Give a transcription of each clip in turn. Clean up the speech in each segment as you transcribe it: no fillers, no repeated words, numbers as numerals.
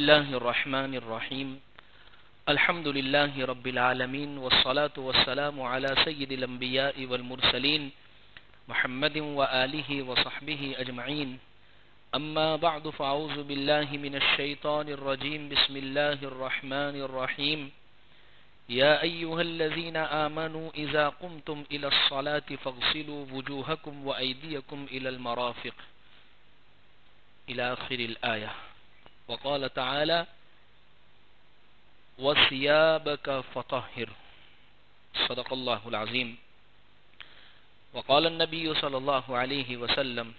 الله الرحمن الرحيم الحمد لله رب العالمين والصلاة والسلام على سيد الأنبياء والمرسلين محمد وآله وصحبه أجمعين أما بعد فأعوذ بالله من الشيطان الرجيم بسم الله الرحمن الرحيم يا أيها الذين آمنوا إذا قمتم إلى الصلاة فاغسلوا وجوهكم وأيديكم إلى المرافق إلى آخر الآية. وقال تعالى وثيابك فطهر صدق الله العظيم. وقال النبي صلى الله عليه وسلم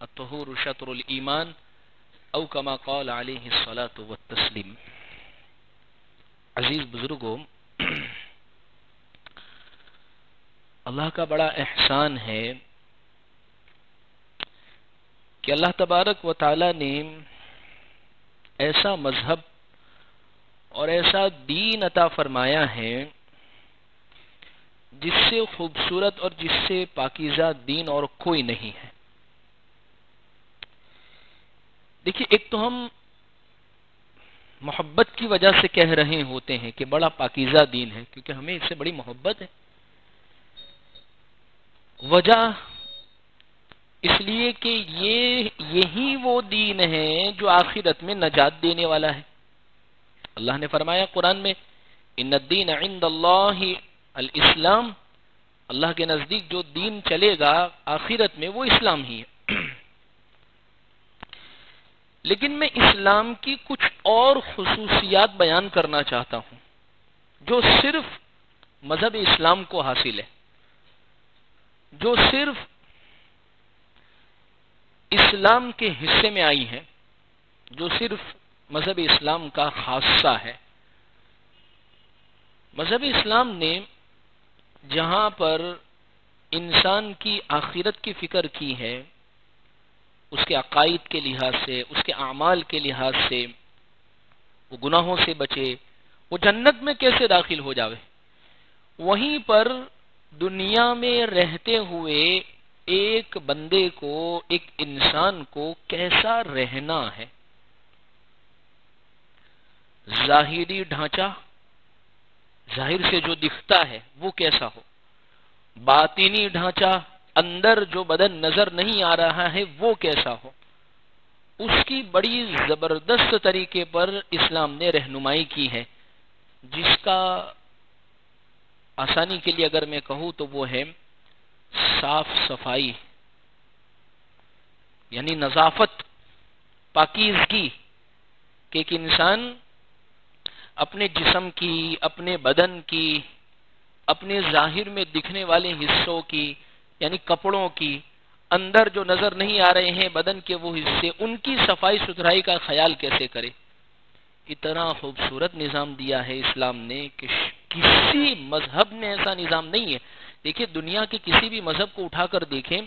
الطهور شطر الإيمان أو كما قال عليه الصلاة والتسليم. عزیز بزرگوں، اللہ کا بڑا احسان ہے کہ اللہ تبارک و تعالی نے ایسا مذہب اور ایسا دین عطا فرمایا ہے جس سے خوبصورت اور جس سے پاکیزہ دین اور کوئی نہیں ہے. دیکھیے، ایک تو ہم محبت کی وجہ سے کہہ رہے ہوتے ہیں کہ بڑا پاکیزہ دین ہے، کیونکہ ہمیں اس سے بڑی محبت ہے. وجہ اس لیے کہ یہی وہ دین ہے جو آخرت میں نجات دینے والا ہے. اللہ نے فرمایا قرآن میں ان الدین عند اللہ الاسلام، اللہ کے نزدیک جو دین چلے گا آخرت میں وہ اسلام ہی ہے. لیکن میں اسلام کی کچھ اور خصوصیات بیان کرنا چاہتا ہوں جو صرف مذہب اسلام کو حاصل ہے، جو صرف اسلام کے حصے میں آئی ہیں، جو صرف مذہب اسلام کا خاصہ ہے. مذہب اسلام نے جہاں پر انسان کی آخرت کی فکر کی ہے، اس کے عقائد کے لحاظ سے، اس کے اعمال کے لحاظ سے، وہ گناہوں سے بچے، وہ جنت میں کیسے داخل ہو جاوے، وہیں پر دنیا میں رہتے ہوئے ایک بندے کو، ایک انسان کو کیسا رہنا ہے. ظاہری ڈھانچہ، ظاہر سے جو دکھتا ہے وہ کیسا ہو، باطنی ڈھانچہ، اندر جو بدن نظر نہیں آ رہا ہے وہ کیسا ہو، اس کی بڑی زبردست طریقے پر اسلام نے رہنمائی کی ہے، جس کا آسانی کے لیے اگر میں کہوں تو وہ ہے صاف صفائی، یعنی نظافت، پاکیزگی، کہ ایک انسان اپنے جسم کی، اپنے بدن کی، اپنے ظاہر میں دکھنے والے حصوں کی، یعنی کپڑوں کی، اندر جو نظر نہیں آ رہے ہیں بدن کے وہ حصے، ان کی صفائی ستھرائی کا خیال کیسے کرے. اتنا خوبصورت نظام دیا ہے اسلام نے کہ کسی مذہب میں ایسا نظام نہیں ہے. دیکھیں، دنیا کے کسی بھی مذہب کو اٹھا کر دیکھیں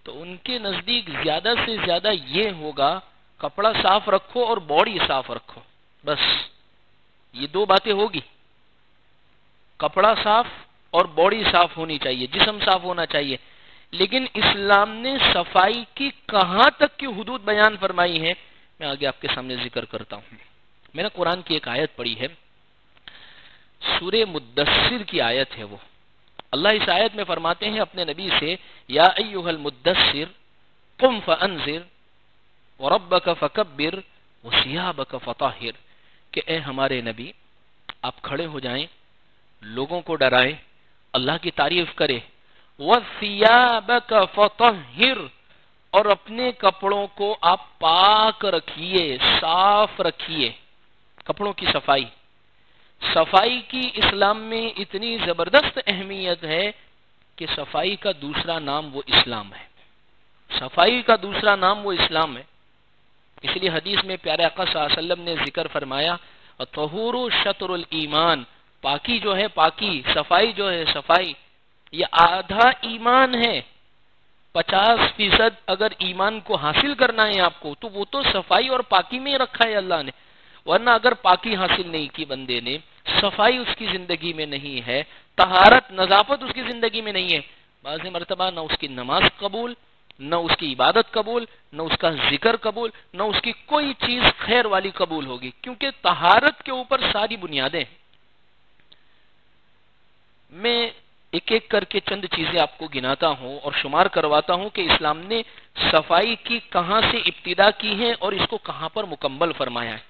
تو ان کے نزدیک زیادہ سے زیادہ یہ ہوگا کپڑا صاف رکھو اور باڈی صاف رکھو، بس یہ دو باتیں ہوگی. کپڑا صاف اور باڈی صاف ہونی چاہیے، جسم صاف ہونا چاہیے. لیکن اسلام نے صفائی کی کہاں تک کی حدود بیان فرمائی ہے، میں آگے آپ کے سامنے ذکر کرتا ہوں. میں نے قرآن کی ایک آیت پڑھی ہے، سورہ مدثر کی آیت ہے وہ. اللہ اس آیت میں فرماتے ہیں اپنے نبی سے، یا ایھا المدثر قم فانذر وربک فکبر وثیابک فطہر، کہ اے ہمارے نبی آپ کھڑے ہو جائیں، لوگوں کو ڈرائیں، اللہ کی تعریف کرے، وثیابک فطہر، اور اپنے کپڑوں کو آپ پاک رکھیے، صاف رکھیے. کپڑوں کی صفائی، صفائی کی اسلام میں اتنی زبردست اہمیت ہے کہ صفائی کا دوسرا نام وہ اسلام ہے. صفائی کا دوسرا نام وہ اسلام ہے. اس لیے حدیث میں پیارے آقا صلی اللہ علیہ وسلم نے ذکر فرمایا الطہور شطر الایمان، پاکی جو ہے، پاکی صفائی جو ہے، صفائی یہ آدھا ایمان ہے. 50% اگر ایمان کو حاصل کرنا ہے آپ کو تو وہ تو صفائی اور پاکی میں ہی رکھا ہے اللہ نے. ورنہ اگر پاکی حاصل نہیں کی بندے نے، صفائی اس کی زندگی میں نہیں ہے، طہارت، نظافت اس کی زندگی میں نہیں ہے، بعض مرتبہ نہ اس کی نماز قبول، نہ اس کی عبادت قبول، نہ اس کا ذکر قبول، نہ اس کی کوئی چیز خیر والی قبول ہوگی، کیونکہ طہارت کے اوپر ساری بنیادیں ہیں۔ میں ایک ایک کر کے چند چیزیں آپ کو گناتا ہوں اور شمار کرواتا ہوں کہ اسلام نے صفائی کی کہاں سے ابتدا کی ہے اور اس کو کہاں پر مکمل فرمایا ہے۔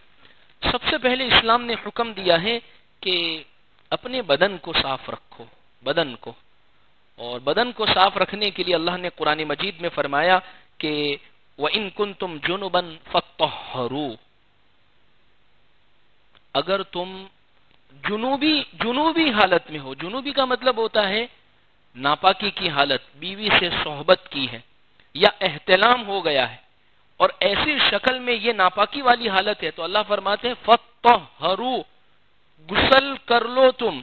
سب سے پہلے اسلام نے حکم دیا ہے کہ اپنے بدن کو صاف رکھو، بدن کو، اور بدن کو صاف رکھنے کے لیے اللہ نے قرآن مجید میں فرمایا کہ وَإِن كُنتُمْ جُنُبًا فَطَّهِّرُوا، اگر تم جنوبی حالت میں ہو، جنوبی کا مطلب ہوتا ہے ناپاکی کی حالت، بیوی سے صحبت کی ہے یا احتلام ہو گیا ہے اور ایسی شکل میں یہ ناپاکی والی حالت ہے، تو اللہ فرماتے ہیں فَطَّهِّرُوا، غسل کر لو تم۔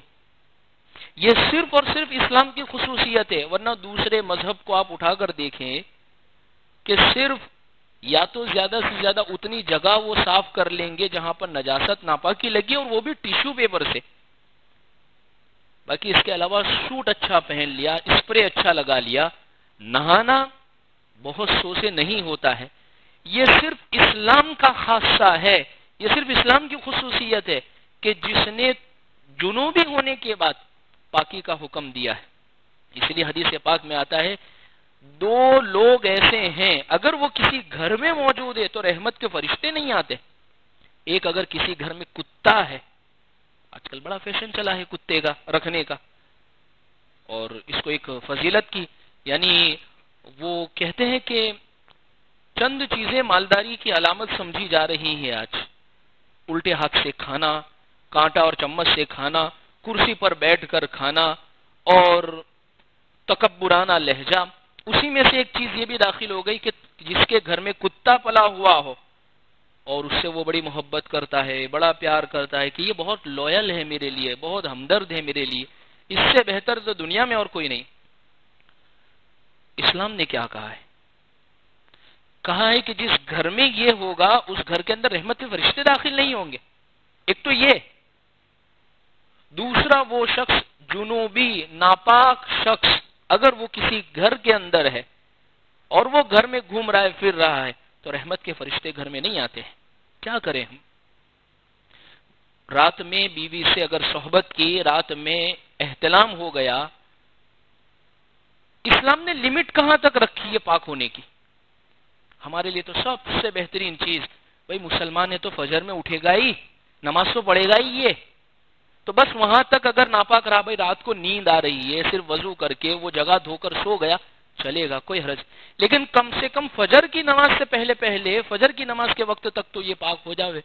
یہ صرف اور صرف اسلام کی خصوصیت ہے، ورنہ دوسرے مذہب کو آپ اٹھا کر دیکھیں کہ صرف یا تو زیادہ سے زیادہ اتنی جگہ وہ صاف کر لیں گے جہاں پر نجاست ناپاکی لگی، اور وہ بھی ٹیشو پیپر سے، باقی اس کے علاوہ سوٹ اچھا پہن لیا، اسپرے اچھا لگا لیا، نہانا بہت سو سے نہیں ہوتا ہے۔ یہ صرف اسلام کا خاصہ ہے، یہ صرف اسلام کی خصوصیت ہے کہ جس نے جنوبی ہونے کے بعد پاکی کا حکم دیا ہے۔ اس لیے حدیث پاک میں آتا ہے دو لوگ ایسے ہیں اگر وہ کسی گھر میں موجود ہے تو رحمت کے فرشتے نہیں آتے۔ ایک اگر کسی گھر میں کتا ہے، آج کل بڑا فیشن چلا ہے کتے کا رکھنے کا، اور اس کو ایک فضیلت کی، یعنی وہ کہتے ہیں کہ چند چیزیں مالداری کی علامت سمجھی جا رہی ہیں آج، الٹے ہاتھ سے کھانا، کانٹا اور چمچ سے کھانا، کرسی پر بیٹھ کر کھانا، اور تکبرانہ لہجہ۔ اسی میں سے ایک چیز یہ بھی داخل ہو گئی کہ جس کے گھر میں کتا پلا ہوا ہو اور اس سے وہ بڑی محبت کرتا ہے، بڑا پیار کرتا ہے کہ یہ بہت لویل ہے میرے لیے، بہت ہمدرد ہے میرے لیے، اس سے بہتر تو دنیا میں اور کوئی نہیں۔ اسلام نے کیا کہا ہے؟ کہا ہے کہ جس گھر میں یہ ہوگا اس گھر کے اندر رحمت کے فرشتے داخل نہیں ہوں گے۔ ایک تو یہ، دوسرا وہ شخص جنوبی ناپاک شخص اگر وہ کسی گھر کے اندر ہے اور وہ گھر میں گھوم رہا ہے پھر رہا ہے تو رحمت کے فرشتے گھر میں نہیں آتے ہیں۔ کیا کریں ہم؟ رات میں بیوی سے اگر صحبت کی، رات میں احتلام ہو گیا، اسلام نے لمٹ کہاں تک رکھی ہے پاک ہونے کی؟ ہمارے لیے تو سب سے بہترین چیز، بھائی مسلمان ہے تو فجر میں اٹھے گا ہی، نماز تو پڑھے گا ہی، یہ تو بس وہاں تک اگر ناپاک رہا، بھائی رات کو نیند آ رہی ہے، صرف وضو کر کے وہ جگہ دھو کر سو گیا، چلے گا، کوئی حرج، لیکن کم سے کم فجر کی نماز سے پہلے فجر کی نماز کے وقت تک تو یہ پاک ہو جاوے۔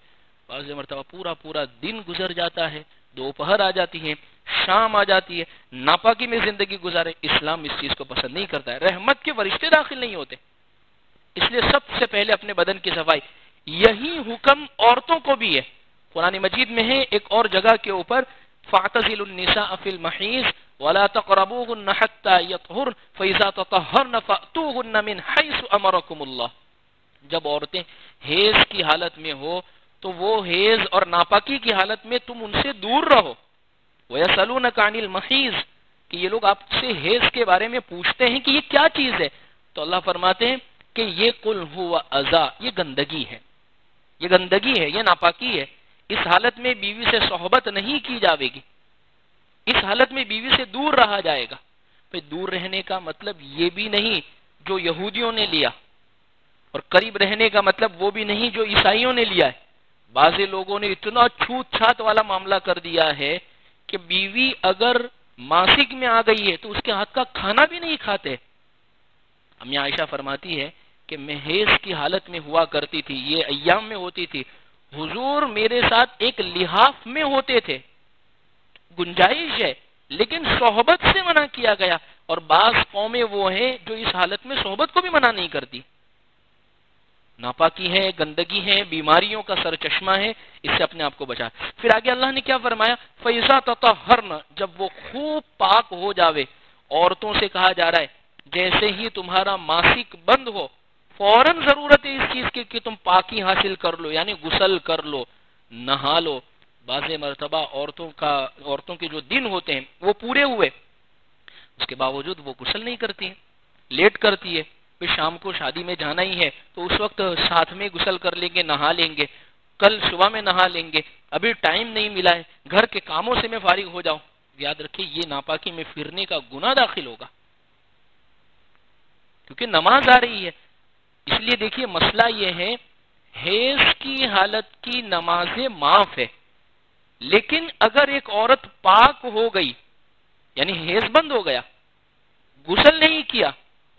بعض مرتبہ پورا دن گزر جاتا ہے، دوپہر آ جاتی ہے، شام آ جاتی ہے، ناپاکی میں زندگی گزارے، اسلام اس چیز کو پسند نہیں کرتا ہے، رحمت کے فرشتے داخل نہیں ہوتے۔ اس لیے سب سے پہلے اپنے بدن کی صفائی۔ یہی حکم عورتوں کو بھی ہے، قرآن مجید میں ہے ایک اور جگہ کے اوپر فَاعْتَزِلُوا النِّسَاءَ فِي الْمَحِيضِ وَلَا تَقْرَبُوهُنَّ حَتَّى يَطْهُرْنَ فَإِذَا تَطَهَّرْنَ فَأْتُوهُنَّ مِنْ حَيْثُ أَمَرَكُمُ اللَّهُ۔ جب عورتیں حیض کی حالت میں ہو تو وہ حیض اور ناپاکی کی حالت میں تم ان سے دور رہو۔ وَيَسْأَلُونَكَ عَنِ الْمَحِيضِ، کہ یہ لوگ آپ سے حیض کے بارے میں پوچھتے ہیں کہ یہ کیا چیز ہے، تو اللہ فرماتے ہیں کہ یہ قُلْ هُوَ أَذًى، یہ گندگی ہے، یہ گندگی ہے، یہ ناپاکی ہے۔ اس حالت میں بیوی سے صحبت نہیں کی جاوے گی، اس حالت میں بیوی سے دور رہا جائے گا۔ پھر دور رہنے کا مطلب یہ بھی نہیں جو یہودیوں نے لیا، اور قریب رہنے کا مطلب وہ بھی نہیں جو عیسائیوں نے لیا ہے۔ بعض لوگوں نے اتنا چھوت چھات والا معاملہ کر دیا ہے کہ بیوی اگر ماسک میں آ گئی ہے تو اس کے ہاتھ کا کھانا بھی نہیں کھاتے۔ امی عائشہ فرماتی ہے کہ میں حیض کی حالت میں ہوا کرتی تھی، یہ ایام میں ہوتی تھی، حضور میرے ساتھ ایک لحاف میں ہوتے تھے، گنجائش ہے لیکن صحبت سے منع کیا گیا، اور بعض قومیں وہ ہیں جو اس حالت میں صحبت کو بھی منع نہیں کرتی۔ ناپاکی ہے، گندگی ہے، بیماریوں کا سرچشمہ ہے، اس سے اپنے آپ کو بچا۔ پھر آگے اللہ نے کیا فرمایا؟ فَإِذَا تَطَهَّرْنَ، جب وہ خوب پاک ہو جاوے۔ عورتوں سے کہا جا رہا ہے جیسے ہی تمہارا ماسک بند ہو فوراً ضرورت ہے اس چیز کی کہ تم پاکی حاصل کر لو، یعنی غسل کر لو، نہا لو۔ بعض مرتبہ عورتوں کے جو دن ہوتے ہیں وہ پورے ہوئے، اس کے باوجود وہ غسل نہیں کرتی ہیں، لیٹ کرتی ہے، پھر شام کو شادی میں جانا ہی ہے تو اس وقت ساتھ میں غسل کر لیں گے، نہا لیں گے، کل صبح میں نہا لیں گے، ابھی ٹائم نہیں ملا ہے، گھر کے کاموں سے میں فارغ ہو جاؤں، یاد رکھیں یہ ناپاکی میں پھرنے کا گناہ داخل ہوگا، کیونکہ نماز آ رہی ہے۔ اس لیے دیکھیے مسئلہ یہ ہے، حیض کی حالت کی نمازیں معاف ہے، لیکن اگر ایک عورت پاک ہو گئی یعنی حیض بند ہو گیا، غسل نہیں کیا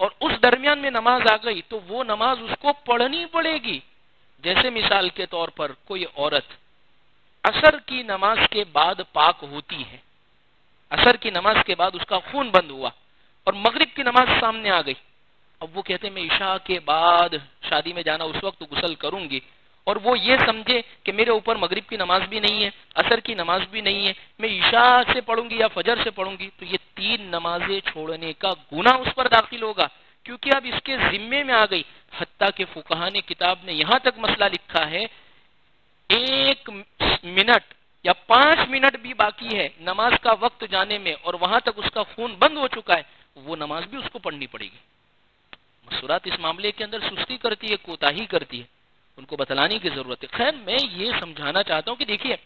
اور اس درمیان میں نماز آ گئی تو وہ نماز اس کو پڑھنی پڑے گی۔ جیسے مثال کے طور پر کوئی عورت عصر کی نماز کے بعد پاک ہوتی ہے، عصر کی نماز کے بعد اس کا خون بند ہوا اور مغرب کی نماز سامنے آ گئی، اب وہ کہتے ہیں میں عشاء کے بعد شادی میں جانا اس وقت غسل کروں گی، اور وہ یہ سمجھے کہ میرے اوپر مغرب کی نماز بھی نہیں ہے، عصر کی نماز بھی نہیں ہے، میں عشاء سے پڑھوں گی یا فجر سے پڑھوں گی، تو یہ 3 نمازیں چھوڑنے کا گناہ اس پر داخل ہوگا، کیونکہ اب اس کے ذمے میں آ گئی۔ حتیٰ کہ فقہاء نے کتاب نے یہاں تک مسئلہ لکھا ہے 1 منٹ یا 5 منٹ بھی باقی ہے نماز کا وقت جانے میں اور وہاں تک اس کا خون بند ہو چکا ہے، وہ نماز بھی اس کو پڑھنی پڑے گی۔ مسورات اس معاملے کے اندر سستی کرتی ہے، کوتاہی کرتی ہے، ان کو بتلانے کی ضرورت ہے۔ خیر میں یہ سمجھانا چاہتا ہوں کہ دیکھیے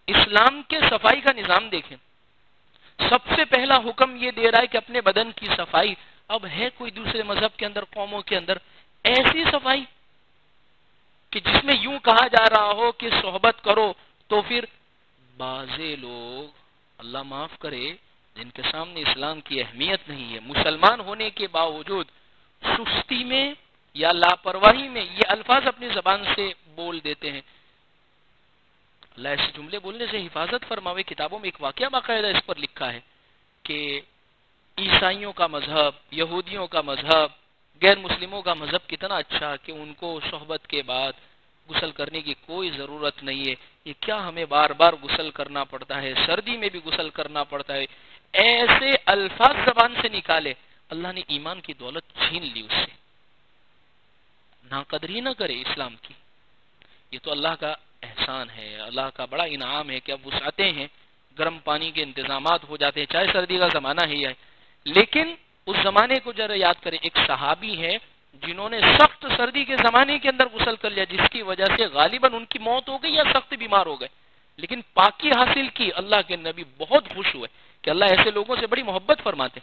اسلام کے صفائی کا نظام دیکھیں، سب سے پہلا حکم یہ دے رہا ہے کہ اپنے بدن کی صفائی۔ اب ہے کوئی دوسرے مذہب کے اندر، قوموں کے اندر ایسی صفائی کہ جس میں یوں کہا جا رہا ہو کہ صحبت کرو، تو پھر بعضے لوگ اللہ معاف کرے جن کے سامنے اسلام کی اہمیت نہیں ہے، مسلمان ہونے کے باوجود سستی میں یا لاپرواہی میں یہ الفاظ اپنی زبان سے بول دیتے ہیں۔ اللہ ایسے جملے بولنے سے حفاظت فرماوے۔ کتابوں میں ایک واقعہ باقاعدہ اس پر لکھا ہے کہ عیسائیوں کا مذہب، یہودیوں کا مذہب، غیر مسلموں کا مذہب کتنا اچھا کہ ان کو صحبت کے بعد غسل کرنے کی کوئی ضرورت نہیں ہے، یہ کیا ہمیں بار بار غسل کرنا پڑتا ہے، سردی میں بھی غسل کرنا پڑتا ہے، ایسے الفاظ زبان سے نکالے، اللہ نے ایمان کی دولت چھین لی اس سے۔ ناقدری نہ کرے اسلام کی، یہ تو اللہ کا احسان ہے، اللہ کا بڑا انعام ہے کہ اب وسعتیں ہیں، گرم پانی کے انتظامات ہو جاتے ہیں، چاہے سردی کا زمانہ ہی ہے، لیکن اس زمانے کو ذرا یاد کریں، ایک صحابی ہے جنہوں نے سخت سردی کے زمانے کے اندر غسل کر لیا، جس کی وجہ سے غالباً ان کی موت ہو گئی یا سخت بیمار ہو گئے، لیکن پاکی حاصل کی۔ اللہ کے نبی بہت خوش ہوئے کہ اللہ ایسے لوگوں سے بڑی محبت فرماتے۔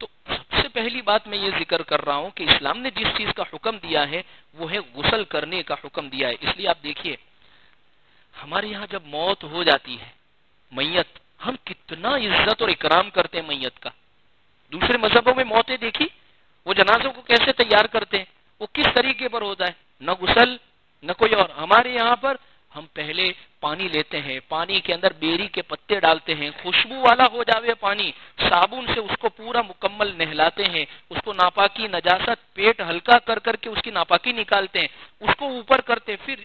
تو سب سے پہلی بات میں یہ ذکر کر رہا ہوں کہ اسلام نے جس چیز کا حکم دیا ہے وہ ہے غسل کرنے کا حکم دیا ہے۔ اس لیے آپ دیکھیے ہمارے یہاں جب موت ہو جاتی ہے، میت، ہم کتنا عزت اور اکرام کرتے ہیں میت کا۔ دوسرے مذہبوں میں موتیں دیکھی، وہ جنازوں کو کیسے تیار کرتے ہیں، وہ کس طریقے پر ہوتا ہے، نہ غسل نہ کوئی اور۔ ہمارے یہاں پر ہم پہلے پانی لیتے ہیں، پانی کے اندر بیری کے پتے ڈالتے ہیں، خوشبو والا ہو جاوے پانی، صابن سے اس کو پورا مکمل نہلاتے ہیں، اس کو ناپاکی نجاست پیٹ ہلکا کر کر کے اس کی ناپاکی نکالتے ہیں، اس کو اوپر کرتے۔ پھر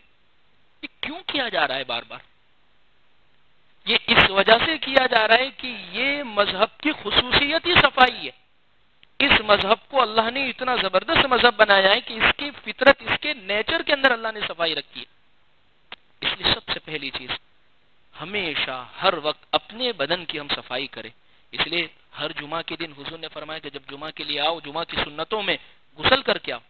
یہ کیوں کیا جا رہا ہے بار بار؟ یہ اس وجہ سے کیا جا رہا ہے کہ یہ مذہب کی خصوصیت ہی صفائی ہے۔ اس مذہب کو اللہ نے اتنا زبردست مذہب بنایا ہے کہ اس کی فطرت، اس کے نیچر کے اندر اللہ نے صفائی رکھی ہے۔ اس لیے سب سے پہلی چیز ہمیشہ ہر وقت اپنے بدن کی ہم صفائی کریں۔ اس لیے ہر جمعہ کے دن حضور نے فرمایا کہ جب جمعہ کے لیے آؤ، جمعہ کی سنتوں میں غسل کر کے آؤ۔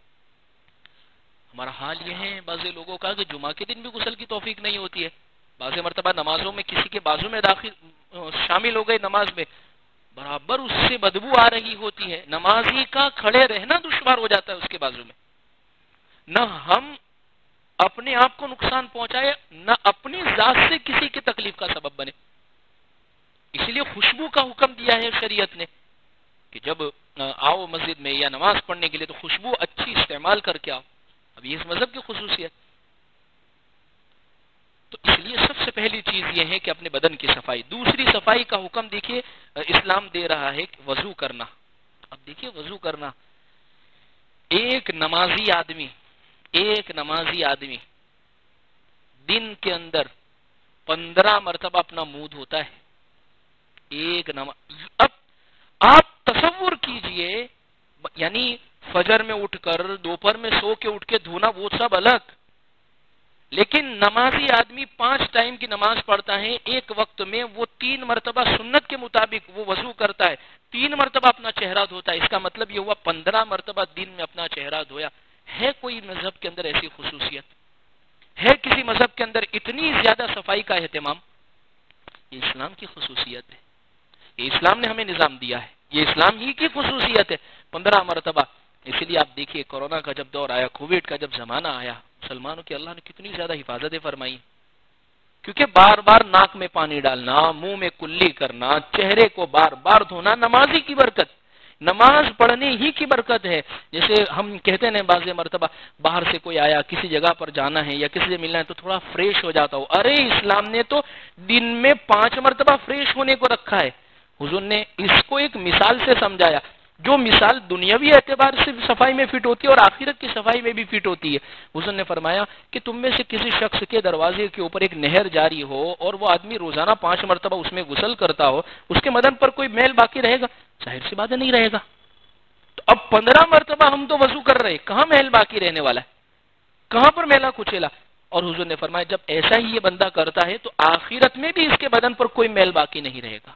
ہمارا حال یہ ہے بعض لوگوں کا کہ جمعہ کے دن بھی غسل کی توفیق نہیں ہوتی ہے۔ بعض مرتبہ نمازوں میں کسی کے بازو میں شامل ہو گئے، نماز میں برابر اس سے بدبو آ رہی ہوتی ہے، نمازی کا کھڑے رہنا دشوار ہو جاتا ہے اس کے بازو میں۔ نہ ہم اپنے آپ کو نقصان پہنچائے، نہ اپنی ذات سے کسی کی تکلیف کا سبب بنے۔ اسی لیے خوشبو کا حکم دیا ہے شریعت نے کہ جب آؤ مسجد میں یا نماز پڑھنے کے لیے تو خوشبو اچھی استعمال کر کے آؤ۔ اب یہ اس مذہب کی خصوصیت۔ تو اس لیے سب سے پہلی چیز یہ ہے کہ اپنے بدن کی صفائی۔ دوسری صفائی کا حکم دیکھیے اسلام دے رہا ہے کہ وضو کرنا۔ اب دیکھیے وضو کرنا، ایک نمازی آدمی دن کے اندر 15 مرتبہ اپنا منہ دھوتا ہے۔ اب آپ تصور کیجئے، یعنی فجر میں اٹھ کر، دوپہر میں سو کے اٹھ کے دھونا وہ سب الگ، لیکن نمازی آدمی 5 ٹائم کی نماز پڑھتا ہے، ایک وقت میں وہ 3 مرتبہ سنت کے مطابق وہ وضو کرتا ہے، 3 مرتبہ اپنا چہرہ دھوتا ہے، اس کا مطلب یہ ہوا 15 مرتبہ دن میں اپنا چہرہ دھویا۔ ہے کوئی مذہب کے اندر ایسی خصوصیت؟ ہے کسی مذہب کے اندر اتنی زیادہ صفائی کا اہتمام؟ یہ اسلام کی خصوصیت ہے، یہ اسلام نے ہمیں نظام دیا ہے، یہ اسلام ہی کی خصوصیت ہے۔ 15 مرتبہ، اسی لیے آپ دیکھیے کورونا کا جب دور آیا، کووڈ کا جب زمانہ آیا، مسلمانوں کی اللہ نے کتنی زیادہ حفاظتیں فرمائی، کیونکہ بار بار ناک میں پانی ڈالنا، منہ میں کلی کرنا، چہرے کو بار بار دھونا نمازی کی برکت، نماز پڑھنے ہی کی برکت ہے۔ جیسے ہم کہتے ہیں بعض مرتبہ باہر سے کوئی آیا، کسی جگہ پر جانا ہے یا کسی سے ملنا ہے تو تھوڑا فریش ہو جاتا ہو، ارے اسلام نے تو دن میں 5 مرتبہ فریش ہونے کو رکھا ہے۔ حضور نے اس کو ایک مثال سے سمجھایا، جو مثال دنیاوی اعتبار سے صفائی میں فٹ ہوتی ہے اور آخرت کی صفائی میں بھی فٹ ہوتی ہے۔ حضور نے فرمایا کہ تم میں سے کسی شخص کے دروازے کے اوپر ایک نہر جاری ہو اور وہ آدمی روزانہ 5 مرتبہ اس میں غسل کرتا ہو، اس کے بدن پر کوئی میل باقی رہے گا؟ ظاہر سی بات نہیں رہے گا۔ تو اب 15 مرتبہ ہم تو وضو کر رہے، کہاں میل باقی رہنے والا ہے؟ کہاں پر میلا کچیلا؟ اور حضور نے فرمایا جب ایسا ہی یہ بندہ کرتا ہے تو آخرت میں بھی اس کے بدن پر کوئی میل باقی نہیں رہے گا۔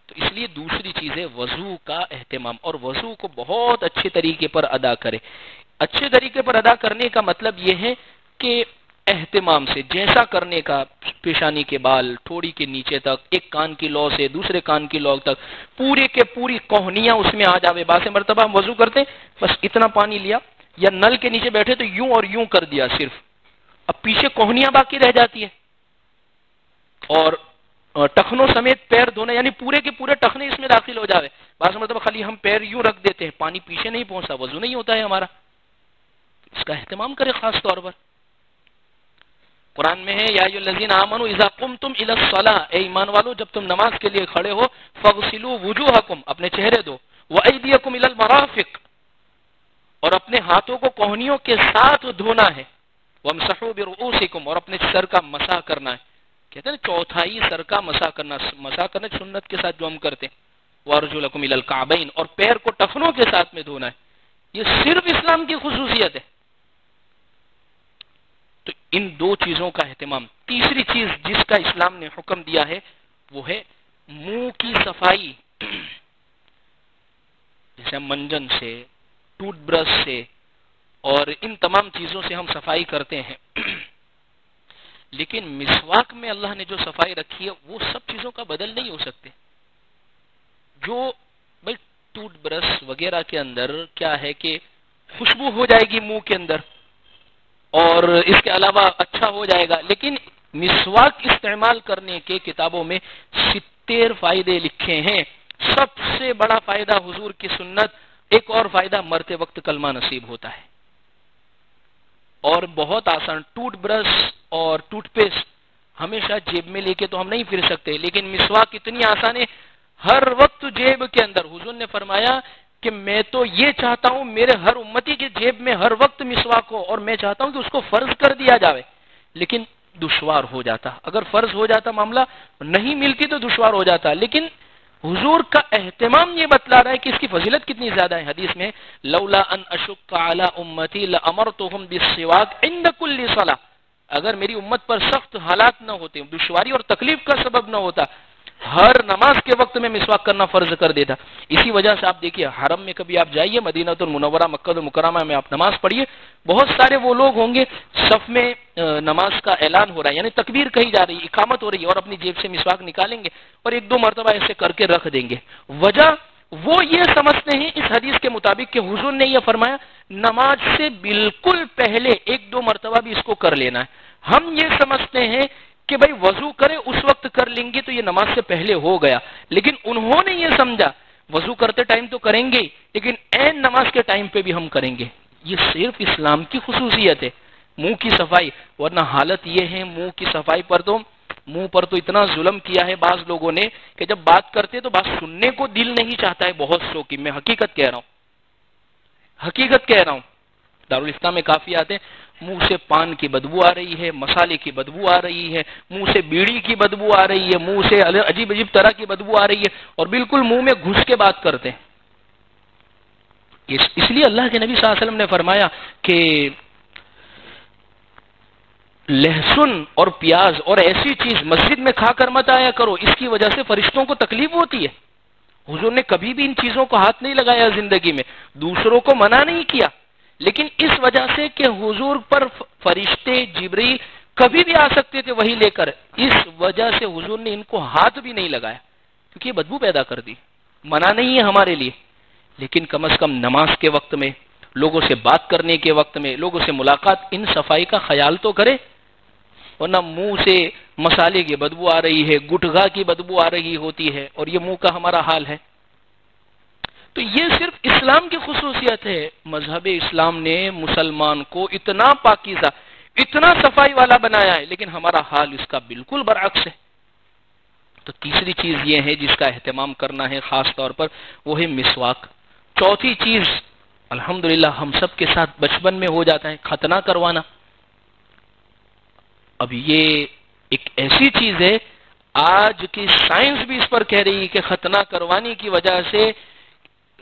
تو اس لیے دوسری چیز ہے وضو کا اہتمام، اور وضو کو بہت اچھے طریقے پر ادا کرے۔ اچھے طریقے پر ادا کرنے کا مطلب یہ ہے کہ اہتمام سے، جیسا کرنے کا، پیشانی کے بال تھوڑی کے نیچے تک، ایک کان کی لو سے دوسرے کان کی لو تک، پورے کے پوری کوہنیاں اس میں آ جاوے۔ بعض مرتبہ ہم وضو کرتے بس اتنا پانی لیا یا نل کے نیچے بیٹھے تو یوں اور یوں کر دیا صرف، اب پیچھے کوہنیاں باقی رہ جاتی ہے۔ اور ٹخنوں سمیت پیر دھونا، یعنی پورے کے پورے ٹخنے اس میں داخل ہو جاوے۔ بعض مرتبہ خالی ہم پیر یوں رکھ دیتے ہیں، پانی پیچھے نہیں پہنچتا، وضو نہیں ہوتا ہے ہمارا۔ اس کا اہتمام کرے خاص طور پر۔ قرآن میں ہے یا ایھا الذین آمنوا اذا قمتم الی الصلاۃ، اے ایمان والو جب تم نماز کے لیے کھڑے ہو، فاغسلوا وجوہکم، اپنے چہرے دھو، وایدیکم الی المرافق، اور اپنے ہاتھوں کو کوہنیوں کے ساتھ دھونا ہے، وامسحوا برؤوسکم، اور اپنے سر کا مسح کرنا ہے۔ کہتے ہیں چوتھائی سر کا مسح کرنا سنت کے ساتھ جو ہم کرتے ہیں، وارجلکم الی الکعبین، اور پیر کو ٹخنوں کے ساتھ میں دھونا ہے۔ یہ صرف اسلام کی خصوصیت ہے۔ تو ان 2 چیزوں کا اہتمام۔ تیسری چیز جس کا اسلام نے حکم دیا ہے وہ ہے منہ کی صفائی، جیسے منجن سے، ٹوتھ برش سے اور ان تمام چیزوں سے ہم صفائی کرتے ہیں، لیکن مسواک میں اللہ نے جو صفائی رکھی ہے وہ سب چیزوں کا بدل نہیں ہو سکتے۔ جو بھائی ٹوتھ برش وغیرہ کے اندر کیا ہے کہ خوشبو ہو جائے گی منہ کے اندر اور اس کے علاوہ اچھا ہو جائے گا، لیکن مسواک استعمال کرنے کے کتابوں میں 70 فائدے لکھے ہیں۔ سب سے بڑا فائدہ حضور کی سنت، ایک اور فائدہ مرتے وقت کلمہ نصیب ہوتا ہے۔ اور بہت آسان، ٹوتھ برش اور ٹوتھ پیسٹ ہمیشہ جیب میں لے کے تو ہم نہیں پھر سکتے، لیکن مسواک اتنی آسان ہے، ہر وقت جیب کے اندر۔ حضور نے فرمایا کہ میں تو یہ چاہتا ہوں میرے ہر امتی کی جیب میں ہر وقت مسواک ہو، اور میں چاہتا ہوں کہ اس کو فرض کر دیا جاوے، لیکن دشوار ہو جاتا۔ اگر فرض ہو جاتا معاملہ، نہیں ملتی تو دشوار ہو جاتا، لیکن حضور کا اہتمام یہ بتلا رہا ہے کہ اس کی فضیلت کتنی زیادہ ہے۔ حدیث میں لولا ان اشق علی امتی لامرتهم بالسواک عند كل صلاۃ، اگر میری امت پر سخت حالات نہ ہوتے، دشواری اور تکلیف کا سبب نہ ہوتا، ہر نماز کے وقت میں مسواک کرنا فرض کر دیتا۔ اسی وجہ سے آپ دیکھیے حرم میں کبھی آپ جائیے، مدینہ المنورہ مکہ المکرمہ میں آپ نماز پڑھیے، بہت سارے وہ لوگ ہوں گے صف میں نماز کا اعلان ہو رہا ہے، یعنی تکبیر کہی جا رہی ہے، اقامت ہو رہی ہے، اور اپنی جیب سے مسواک نکالیں گے اور 1-2 مرتبہ ایسے کر کے رکھ دیں گے۔ وجہ وہ یہ سمجھتے ہیں اس حدیث کے مطابق کہ حضور نے یہ فرمایا نماز سے بالکل پہلے 1-2 مرتبہ بھی اس کو کر لینا ہے۔ ہم یہ سمجھتے ہیں کہ بھائی وضو کرے اس وقت کر لیں گے تو یہ نماز سے پہلے ہو گیا، لیکن انہوں نے یہ سمجھا وضو کرتے ٹائم تو کریں گے، لیکن عین نماز کے ٹائم پہ بھی ہم کریں گے۔ یہ صرف اسلام کی خصوصیت ہے، منہ کی صفائی۔ ورنہ حالت یہ ہے منہ کی صفائی پر تو، منہ پر تو اتنا ظلم کیا ہے بعض لوگوں نے کہ جب بات کرتے تو بات سننے کو دل نہیں چاہتا ہے بہت سو کی۔ میں حقیقت کہہ رہا ہوں، حقیقت کہہ رہا ہوں۔ دارالاسلام میں کافی آتے ہیں، منہ سے پان کی بدبو آ رہی ہے، مسالے کی بدبو آ رہی ہے، منہ سے بیڑی کی بدبو آ رہی ہے، منہ سے عجیب عجیب طرح کی بدبو آ رہی ہے، اور بالکل منہ میں گھس کے بات کرتے ہیں۔ اس لیے اللہ کے نبی صلی اللہ علیہ وسلم نے فرمایا کہ لہسن اور پیاز اور ایسی چیز مسجد میں کھا کر مت آیا کرو، اس کی وجہ سے فرشتوں کو تکلیف ہوتی ہے۔ حضور نے کبھی بھی ان چیزوں کو ہاتھ نہیں لگایا زندگی میں، دوسروں کو منع نہیں کیا، لیکن اس وجہ سے کہ حضور پر فرشتے جبریل کبھی بھی آ سکتے تھے وہی لے کر، اس وجہ سے حضور نے ان کو ہاتھ بھی نہیں لگایا، کیونکہ یہ بدبو پیدا کر دی، منع نہیں ہے ہمارے لیے، لیکن کم از کم نماز کے وقت میں، لوگوں سے بات کرنے کے وقت میں، لوگوں سے ملاقات، ان صفائی کا خیال تو کرے، ورنہ منہ سے مسالے کی بدبو آ رہی ہے، گٹگا کی بدبو آ رہی ہوتی ہے، اور یہ منہ کا ہمارا حال ہے۔ تو یہ صرف اسلام کی خصوصیت ہے، مذہب اسلام نے مسلمان کو اتنا پاکیزہ، اتنا صفائی والا بنایا ہے، لیکن ہمارا حال اس کا بالکل برعکس ہے۔ تو تیسری چیز یہ ہے جس کا اہتمام کرنا ہے خاص طور پر، وہ ہے مسواک۔ چوتھی چیز الحمدللہ ہم سب کے ساتھ بچپن میں ہو جاتا ہے، ختنہ کروانا۔ اب یہ ایک ایسی چیز ہے، آج کی سائنس بھی اس پر کہہ رہی ہے کہ ختنہ کروانے کی وجہ سے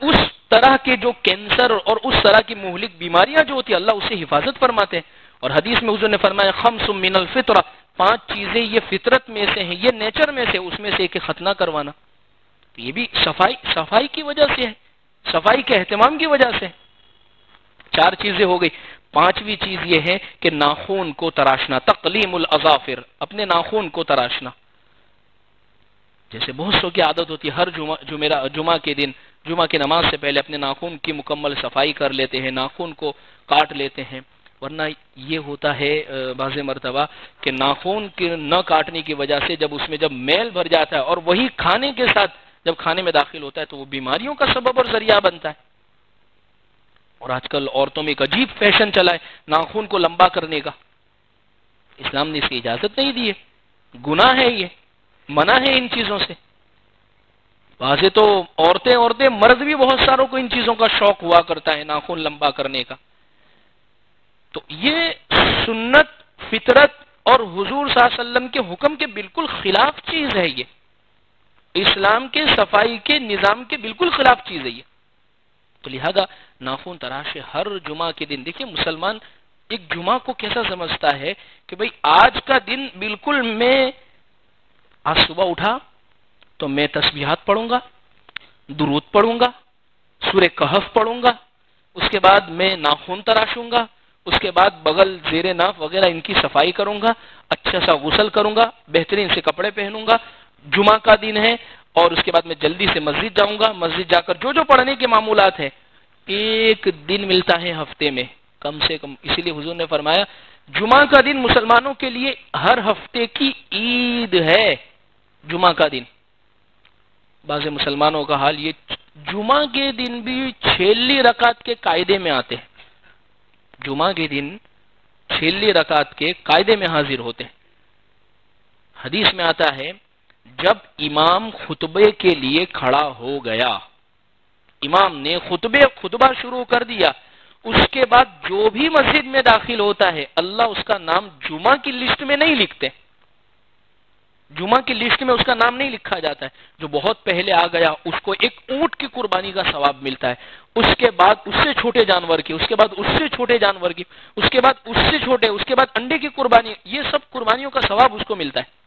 اس طرح کے جو کینسر اور اس طرح کی مہلک بیماریاں جو ہوتی ہیں اللہ اس سے حفاظت فرماتے ہیں، اور حدیث میں حضور نے فرمایا خمس من الفطرہ، 5 چیزیں یہ فطرت میں سے ہیں، یہ نیچر میں سے، اس میں سے ایک ختنہ کروانا۔ تو یہ بھی صفائی کی وجہ سے ہے، صفائی کے اہتمام کی وجہ سے۔ 4 چیزیں ہو گئی، 5ویں چیز یہ ہے کہ ناخون کو تراشنا، تقلیم الاظافر، اپنے ناخون کو تراشنا۔ جیسے بہت سو کی عادت ہوتی ہے ہر جمعہ کے دن، جمعہ کی نماز سے پہلے اپنے ناخون کی مکمل صفائی کر لیتے ہیں، ناخون کو کاٹ لیتے ہیں، ورنہ یہ ہوتا ہے بعض مرتبہ کہ ناخون کے نہ کاٹنے کی وجہ سے جب اس میں جب میل بھر جاتا ہے اور وہی کھانے کے ساتھ جب کھانے میں داخل ہوتا ہے تو وہ بیماریوں کا سبب اور ذریعہ بنتا ہے۔ اور آج کل عورتوں میں ایک عجیب فیشن چلا ہے ناخون کو لمبا کرنے کا، اسلام نے اس کی اجازت نہیں دی ہے، گناہ ہے، یہ منع ہے ان چیزوں سے۔ واضح تو عورتیں مرد بھی بہت ساروں کو ان چیزوں کا شوق ہوا کرتا ہے ناخن لمبا کرنے کا۔ تو یہ سنت، فطرت اور حضور صلی اللہ علیہ وسلم کے حکم کے بالکل خلاف چیز ہے، یہ اسلام کے صفائی کے نظام کے بالکل خلاف چیز ہے یہ۔ تو لہذا ناخن تراشے ہر جمعہ کے دن۔ دیکھیں مسلمان ایک جمعہ کو کیسا سمجھتا ہے کہ بھئی آج کا دن بالکل میں آج صبح اٹھا تو میں تسبیحات پڑھوں گا، درود پڑھوں گا، سورہ کہف پڑھوں گا، اس کے بعد میں ناخن تراشوں گا، اس کے بعد بغل، زیر ناف وغیرہ ان کی صفائی کروں گا، اچھا سا غسل کروں گا، بہترین سے کپڑے پہنوں گا، جمعہ کا دن ہے، اور اس کے بعد میں جلدی سے مسجد جاؤں گا، مسجد جا کر جو پڑھنے کے معمولات ہیں۔ ایک دن ملتا ہے ہفتے میں کم سے کم، اسی لیے حضور نے فرمایا جمعہ کا دن مسلمانوں کے لیے ہر ہفتے کی عید ہے، جمعہ کا دن۔ بعض مسلمانوں کا حال یہ جمعہ کے دن بھی 6 رکعت کے قاعدے میں آتے ہیں، جمعہ کے دن 6 رکعت کے قاعدے میں حاضر ہوتے ہیں۔ حدیث میں آتا ہے جب امام خطبے کے لیے کھڑا ہو گیا، امام نے خطبہ شروع کر دیا، اس کے بعد جو بھی مسجد میں داخل ہوتا ہے اللہ اس کا نام جمعہ کی لسٹ میں نہیں لکھتے، جمعہ کی لسٹ میں اس کا نام نہیں لکھا جاتا ہے۔ جو بہت پہلے آ گیا اس کو ایک اونٹ کی قربانی کا ثواب ملتا ہے، اس کے بعد اس سے چھوٹے جانور کی، اس کے بعد اس سے چھوٹے جانور کی، اس کے بعد اس سے چھوٹے، اس کے بعد انڈے کی قربانی، یہ سب قربانیوں کا ثواب اس کو ملتا ہے۔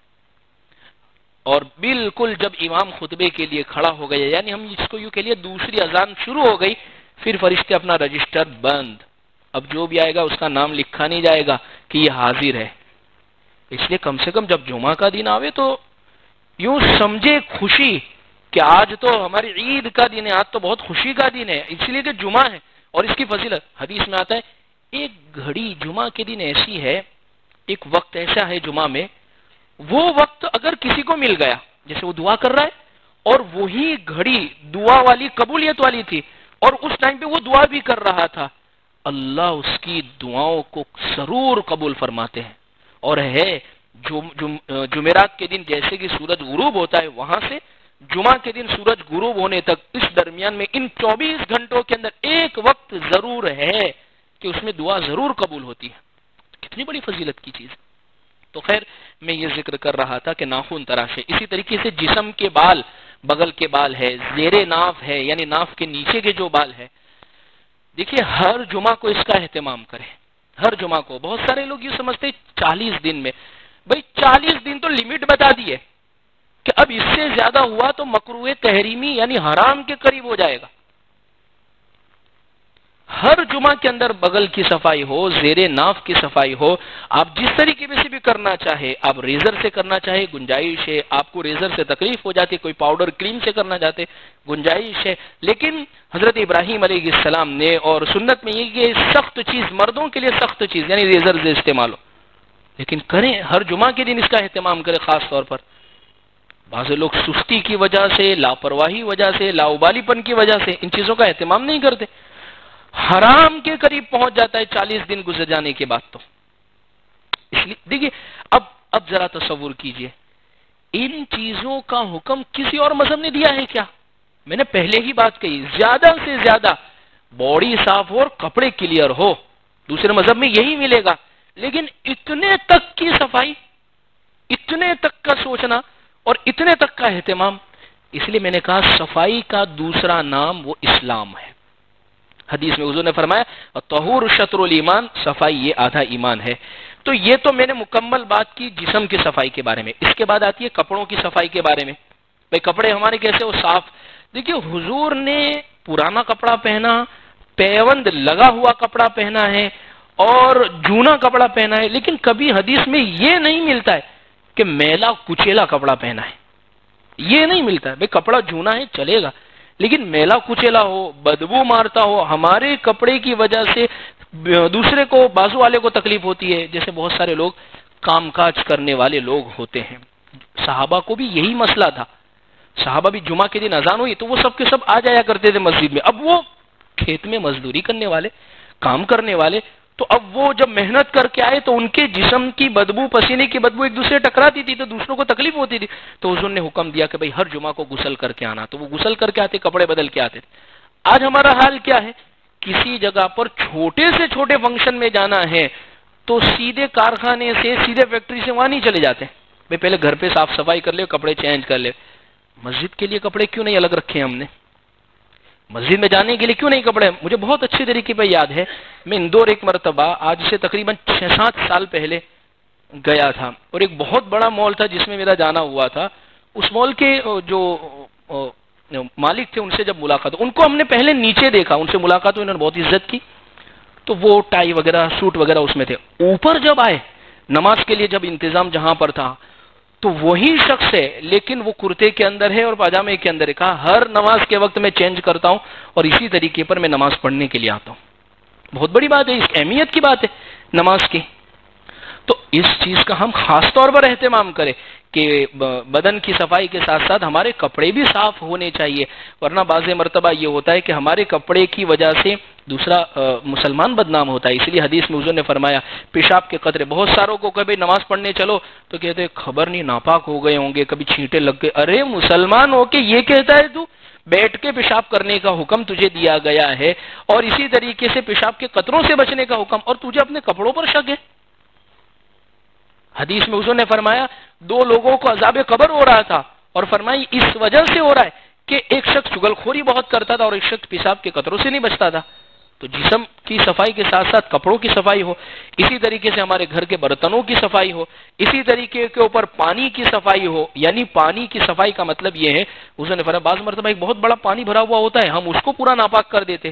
اور بالکل جب امام خطبے کے لیے کھڑا ہو گیا، یعنی ہم اس کو یوں کہ لیے دوسری اذان شروع ہو گئی، پھر فرشتے اپنا رجسٹر بند، اب جو بھی آئے گا اس کا نام لکھا نہیں جائے گا کہ یہ حاضر ہے۔ اس لیے کم سے کم جب جمعہ کا دن آوے تو یوں سمجھے خوشی کہ آج تو ہماری عید کا دن ہے، آج تو بہت خوشی کا دن ہے، اس لیے کہ جمعہ ہے اور اس کی فضیلت۔ حدیث میں آتا ہے ایک گھڑی جمعہ کے دن ایسی ہے، ایک وقت ایسا ہے جمعہ میں، وہ وقت اگر کسی کو مل گیا، جیسے وہ دعا کر رہا ہے اور وہی گھڑی دعا والی، قبولیت والی تھی، اور اس ٹائم پہ وہ دعا بھی کر رہا تھا، اللہ اس کی دعاؤں کو ضرور قبول فرماتے ہیں۔ اور ہے جمعرات کے دن جیسے کہ سورج غروب ہوتا ہے وہاں سے جمعہ کے دن سورج غروب ہونے تک، اس درمیان میں ان 24 گھنٹوں کے اندر ایک وقت ضرور ہے کہ اس میں دعا ضرور قبول ہوتی ہے۔ کتنی بڑی فضیلت کی چیز۔ تو خیر میں یہ ذکر کر رہا تھا کہ ناخن تراشے، اسی طریقے سے جسم کے بال، بغل کے بال ہے، زیر ناف ہے یعنی ناف کے نیچے کے جو بال ہے، دیکھیے ہر جمعہ کو اس کا اہتمام کریں، ہر جمعہ کو۔ بہت سارے لوگ یہ سمجھتے 40 دن میں، بھئی 40 دن تو لمٹ بتا دی ہے، کہ اب اس سے زیادہ ہوا تو مکروہ تحریمی یعنی حرام کے قریب ہو جائے گا. ہر جمعہ کے اندر بغل کی صفائی ہو، زیر ناف کی صفائی ہو، آپ جس طریقے سے بھی کرنا چاہے، آپ ریزر سے کرنا چاہے گنجائش ہے، آپ کو ریزر سے تکلیف ہو جاتی، کوئی پاؤڈر کریم سے کرنا چاہتے گنجائش ہے، لیکن حضرت ابراہیم علیہ السلام نے اور سنت میں یہ سخت چیز، مردوں کے لیے سخت چیز یعنی ریزر سے استعمال ہو، لیکن کریں ہر جمعہ کے دن اس کا اہتمام کریں. خاص طور پر بعض لوگ سستی کی وجہ سے، لاپرواہی وجہ سے، لاؤبالی پن کی وجہ سے ان چیزوں کا اہتمام نہیں کرتے، حرام کے قریب پہنچ جاتا ہے 40 دن گزر جانے کے بعد. تو اس لیے دیکھیے اب ذرا تصور کیجئے، ان چیزوں کا حکم کسی اور مذہب نے دیا ہے کیا؟ میں نے پہلے ہی بات کہی، زیادہ سے زیادہ باڈی صاف ہو اور کپڑے کلیئر ہو، دوسرے مذہب میں یہی ملے گا، لیکن اتنے تک کی صفائی، اتنے تک کا سوچنا اور اتنے تک کا اہتمام. اس لیے میں نے کہا صفائی کا دوسرا نام وہ اسلام ہے. حدیث میں حضور نے فرمایا طہور شطر الایمان، صفائی یہ آدھا ایمان ہے. تو یہ تو میں نے مکمل بات کی جسم کی صفائی کے بارے میں. اس کے بعد آتی ہے کپڑوں کی صفائی کے بارے میں. بھئی کپڑے ہمارے کیسے وہ صاف؟ دیکھیے حضور نے پرانا کپڑا پہنا، پیوند لگا ہوا کپڑا پہنا ہے اور جونا کپڑا پہنا ہے، لیکن کبھی حدیث میں یہ نہیں ملتا ہے کہ میلا کچیلا کپڑا پہنا ہے. یہ نہیں ملتا ہے. بھئی کپڑا جونا ہے چلے گا، لیکن میلا کچیلا ہو، بدبو مارتا ہو، ہمارے کپڑے کی وجہ سے دوسرے کو، بازو والے کو تکلیف ہوتی ہے. جیسے بہت سارے لوگ کام کاج کرنے والے لوگ ہوتے ہیں، صحابہ کو بھی یہی مسئلہ تھا. صحابہ بھی جمعہ کے دن اذان ہوئی تو وہ سب کے سب آ جایا کرتے تھے مسجد میں. اب وہ کھیت میں مزدوری کرنے والے، کام کرنے والے، تو اب وہ جب محنت کر کے آئے تو ان کے جسم کی بدبو، پسینے کی بدبو ایک دوسرے ٹکراتی تھی تو دوسروں کو تکلیف ہوتی تھی. تو حضور نے حکم دیا کہ بھئی ہر جمعہ کو غسل کر کے آنا. تو وہ غسل کر کے آتے، کپڑے بدل کے آتے. آج ہمارا حال کیا ہے؟ کسی جگہ پر چھوٹے سے چھوٹے فنکشن میں جانا ہے تو سیدھے کارخانے سے، سیدھے فیکٹری سے وہاں نہیں چلے جاتے. بھئی پہلے گھر پہ صاف صفائی کر لے، کپڑے چینج کر لے. مسجد کے لیے کپڑے کیوں نہیں الگ رکھے ہم نے؟ مسجد میں جانے کے لیے کیوں نہیں کپڑے؟ مجھے بہت اچھے طریقے پہ یاد ہے، میں اندور ایک مرتبہ آج سے تقریباً 6-7 سال پہلے گیا تھا، اور ایک بہت بڑا مال تھا جس میں میرا جانا ہوا تھا. اس مال کے جو مالک تھے ان سے جب ملاقات، ان کو ہم نے پہلے نیچے دیکھا، ان سے ملاقات ہوئی، انہوں نے بہت عزت کی، تو وہ ٹائی وغیرہ، سوٹ وغیرہ اس میں تھے. اوپر جب آئے نماز کے لیے، جب انتظام جہاں پر تھا، تو وہی شخص ہے لیکن وہ کرتے کے اندر ہے اور پاجامے کے اندر ہے. کہا ہر نماز کے وقت میں چینج کرتا ہوں اور اسی طریقے پر میں نماز پڑھنے کے لیے آتا ہوں. بہت بڑی بات ہے، اس اہمیت کی بات ہے نماز کی. تو اس چیز کا ہم خاص طور پر اہتمام کریں کہ بدن کی صفائی کے ساتھ ساتھ ہمارے کپڑے بھی صاف ہونے چاہیے، ورنہ بعض مرتبہ یہ ہوتا ہے کہ ہمارے کپڑے کی وجہ سے دوسرا مسلمان بدنام ہوتا ہے. اس لیے حدیث میں حضور نے فرمایا پیشاب کے قطرے، بہت ساروں کو کبھی نماز پڑھنے چلو تو کہتے خبر نہیں ناپاک ہو گئے ہوں گے، کبھی چھینٹے لگ گئے. ارے مسلمان ہو کے یہ کہتا ہے تو بیٹھ کے پیشاب کرنے کا حکم تجھے دیا گیا ہے، اور اسی طریقے سے پیشاب کے قطروں سے بچنے کا حکم، اور تجھے اپنے کپڑوں پر شک ہے. حدیث میں حضور نے فرمایا 2 لوگوں کو عذاب قبر ہو رہا تھا، اور فرمائی اس وجہ سے ہو رہا ہے کہ ایک شخص چغل خوری بہت کرتا تھا اور ایک شخص پیشاب کے قطروں سے نہیں بچتا تھا. تو جسم کی صفائی کے ساتھ ساتھ کپڑوں کی صفائی ہو، اسی طریقے سے ہمارے گھر کے برتنوں کی صفائی ہو، اسی طریقے کے اوپر پانی کی صفائی ہو. یعنی پانی کی صفائی کا مطلب یہ ہے، حضور نے فرمایا بعض مرتبہ ایک بہت بڑا پانی بھرا ہوا ہوتا ہے، ہم اس کو پورا ناپاک کر دیتے.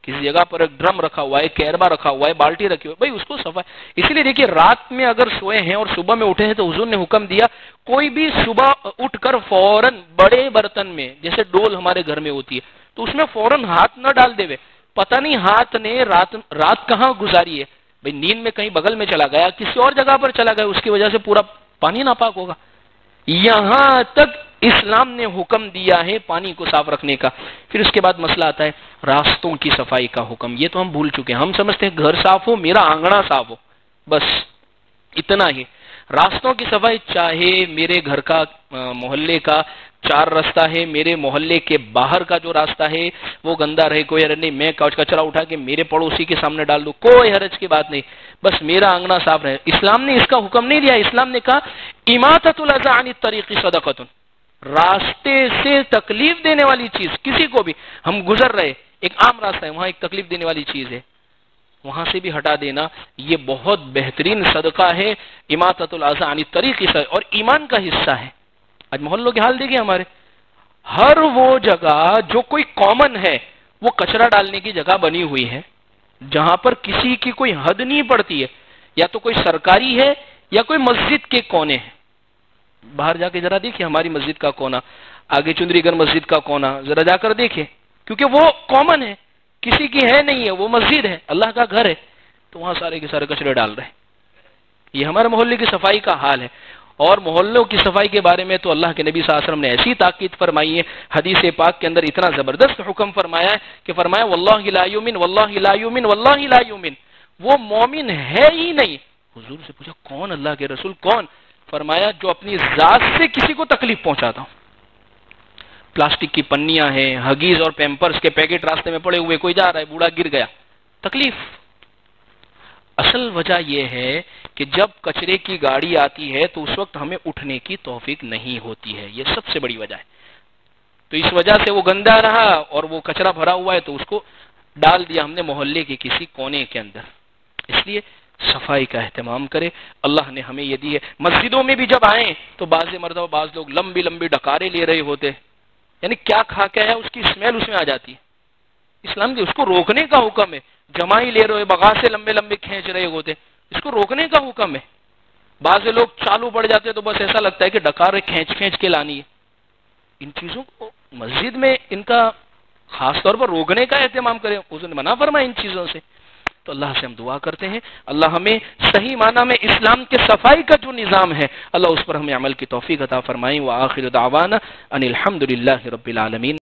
کسی جگہ پر ایک ڈرم رکھا ہوا ہے، کیربا رکھا ہوا ہے، بالٹی رکھی ہوئی ہے، بھائی اس کو صفائی. اسی لیے دیکھیے رات میں اگر سوئے ہیں اور صبح میں اٹھے ہیں تو حضور نے حکم دیا کوئی بھی صبح اٹھ کر فوراً بڑے برتن میں، جیسے ڈول ہمارے گھر میں ہوتی ہے، تو اس میں فوراً ہاتھ نہ ڈال دے. پتہ نہیں ہاتھ نے رات کہاں گزاری ہے، بھئی نیند میں کہیں بغل میں چلا گیا، کسی اور جگہ پر چلا گیا، اس کی وجہ سے پورا پانی ناپاک ہوگا. یہاں تک اسلام نے حکم دیا ہے پانی کو صاف رکھنے کا. پھر اس کے بعد مسئلہ آتا ہے راستوں کی صفائی کا حکم. یہ تو ہم بھول چکے ہیں، ہم سمجھتے ہیں گھر صاف ہو، میرا آنگنا صاف ہو، بس اتنا ہی. راستوں کی صفائی، چاہے میرے گھر کا، محلے کا 4 راستہ ہے، میرے محلے کے باہر کا جو راستہ ہے وہ گندا رہے، کوئی حرج نہیں، میں کچرا اٹھا کے میرے پڑوسی کے سامنے ڈال دوں، کوئی حرج کی بات نہیں، بس میرا آنگنا صاف رہے. اسلام نے اس کا حکم نہیں دیا. اسلام نے کہا اماطۃ الاذی عن الطریق صدقۃ، راستے سے تکلیف دینے والی چیز کسی کو بھی، ہم گزر رہے ایک عام راستہ ہے، وہاں ایک تکلیف دینے والی چیز ہے، وہاں سے بھی ہٹا دینا، یہ بہت بہترین صدقہ ہے. اماطۃ الاذی عن الطریق، اور ایمان کا حصہ ہے. آج محلوں کے حال دیکھیں ہمارے، ہر وہ جگہ جو کوئی کامن ہے وہ کچرا ڈالنے کی جگہ بنی ہوئی ہے، جہاں پر کسی کی کوئی حد نہیں پڑتی ہے، یا تو کوئی سرکاری ہے یا کوئی مسجد کے کونے ہیں۔ باہر جا کے ذرا دیکھیں ہماری مسجد کا کونا، آگے چندری گڑھ مسجد کا کونا، ذرا جا کر دیکھیں، کیونکہ وہ کامن ہے، کسی کی ہے نہیں ہے، وہ مسجد ہے، اللہ کا گھر ہے، تو وہاں سارے کے سارے کچرے ڈال رہے ہیں۔ یہ ہمارے محلے کی صفائی کا حال ہے۔ اور محلوں کی صفائی کے بارے میں تو اللہ کے نبی صلی اللہ علیہ وسلم نے ایسی تاکید فرمائی ہے، حدیث پاک کے اندر اتنا زبردست حکم فرمایا ہے کہ فرمایا واللہ لا یؤمن واللہ لا یؤمن واللہ لا یؤمن، وہ مومن ہے ہی نہیں۔ حضور سے پوچھا کون؟ اللہ کے رسول کون؟ فرمایا جو اپنی ذات سے کسی کو تکلیف پہنچاتا ہوں۔ پلاسٹک کی پنیاں ہیں، ہگیز اور پیمپرز کے پیکٹ راستے میں پڑے ہوئے، کوئی جا رہا ہے، بوڑھا گر گیا، تکلیف۔ اصل وجہ یہ ہے کہ جب کچرے کی گاڑی آتی ہے تو اس وقت ہمیں اٹھنے کی توفیق نہیں ہوتی ہے، یہ سب سے بڑی وجہ ہے۔ تو اس وجہ سے وہ گندا رہا اور وہ کچرا بھرا ہوا ہے تو اس کو ڈال دیا ہم نے محلے کے کسی کونے کے اندر۔ اس لیے صفائی کا اہتمام کرے، اللہ نے ہمیں یہ دی ہے۔ مسجدوں میں بھی جب آئیں تو بعض مرتبہ بعض لوگ لمبی لمبی ڈکارے لے رہے ہوتے، یعنی کیا کھا کے ہے اس کی اسمیل اس میں آ جاتی ہے۔ اسلام کے اس کو روکنے کا حکم ہے، جمائی لے رہے بغا سے لمبے لمبے کھینچ رہے ہوتے، اس کو روکنے کا حکم ہے۔ بعض لوگ چالو پڑ جاتے تو بس ایسا لگتا ہے کہ ڈکارے کھینچ کھینچ کے لانی ہے۔ ان چیزوں کو مسجد میں ان کا خاص طور پر روکنے کا اہتمام کریں، حضور نے منع فرمایا ان چیزوں سے۔ تو اللہ سے ہم دعا کرتے ہیں اللہ ہمیں صحیح معنی میں اسلام کے صفائی کا جو نظام ہے اللہ اس پر ہمیں عمل کی توفیق عطا فرمائیں۔ وآخر دعوانا ان الحمد للہ رب العالمین۔